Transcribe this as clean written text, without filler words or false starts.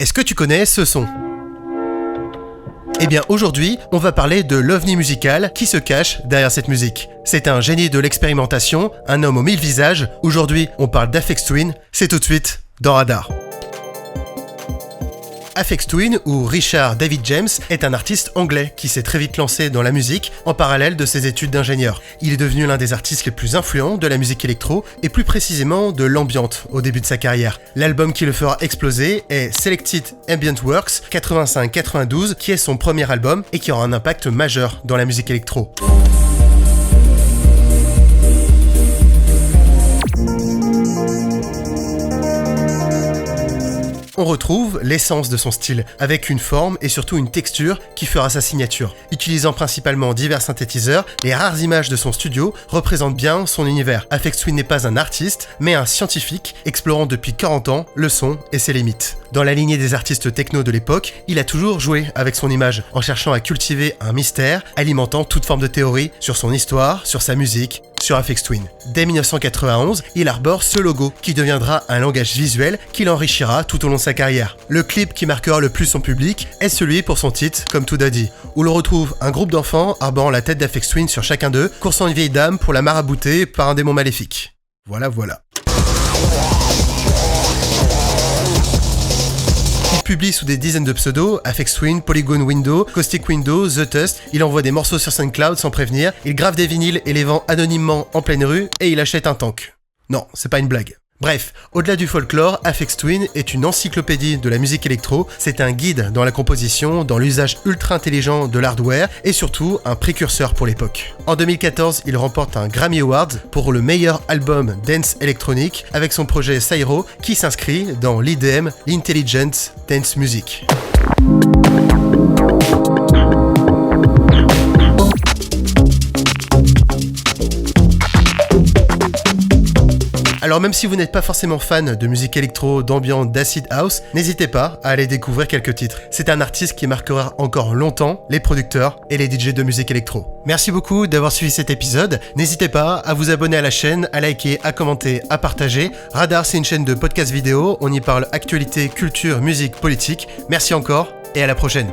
Est-ce que tu connais ce son ? Eh bien aujourd'hui, on va parler de l'ovni musical qui se cache derrière cette musique. C'est un génie de l'expérimentation, un homme aux 1000 visages. Aujourd'hui, on parle d'Aphex Twin. C'est tout de suite dans Radar. Aphex Twin, ou Richard David James, est un artiste anglais qui s'est très vite lancé dans la musique en parallèle de ses études d'ingénieur. Il est devenu l'un des artistes les plus influents de la musique électro et plus précisément de l'ambiante au début de sa carrière. L'album qui le fera exploser est Selected Ambient Works 85-92, qui est son premier album et qui aura un impact majeur dans la musique électro. On retrouve l'essence de son style, avec une forme et surtout une texture qui fera sa signature. Utilisant principalement divers synthétiseurs, les rares images de son studio représentent bien son univers. Aphex Twin n'est pas un artiste, mais un scientifique explorant depuis 40 ans le son et ses limites. Dans la lignée des artistes techno de l'époque, il a toujours joué avec son image, en cherchant à cultiver un mystère, alimentant toute forme de théorie sur son histoire, sur sa musique, sur Aphex Twin. Dès 1991, il arbore ce logo qui deviendra un langage visuel qui l'enrichira tout au long de sa carrière. Le clip qui marquera le plus son public est celui pour son titre Come To Daddy, où l'on retrouve un groupe d'enfants arborant la tête d'Aphex Twin sur chacun d'eux, coursant une vieille dame pour la marabouter par un démon maléfique. Voilà. Il publie sous des dizaines de pseudos, Aphex Twin, Polygon Window, Caustic Window, The Tust, il envoie des morceaux sur SoundCloud sans prévenir, il grave des vinyles et les vend anonymement en pleine rue, et il achète un tank. Non, c'est pas une blague. Bref, au-delà du folklore, Aphex Twin est une encyclopédie de la musique électro, c'est un guide dans la composition, dans l'usage ultra intelligent de l'hardware et surtout un précurseur pour l'époque. En 2014, il remporte un Grammy Award pour le meilleur album dance électronique avec son projet Syro qui s'inscrit dans l'IDM, l'Intelligent Dance Music. Alors même si vous n'êtes pas forcément fan de musique électro, d'ambiance, d'acid house, n'hésitez pas à aller découvrir quelques titres. C'est un artiste qui marquera encore longtemps les producteurs et les DJ de musique électro. Merci beaucoup d'avoir suivi cet épisode. N'hésitez pas à vous abonner à la chaîne, à liker, à commenter, à partager. Radar, c'est une chaîne de podcast vidéo. On y parle actualité, culture, musique, politique. Merci encore et à la prochaine.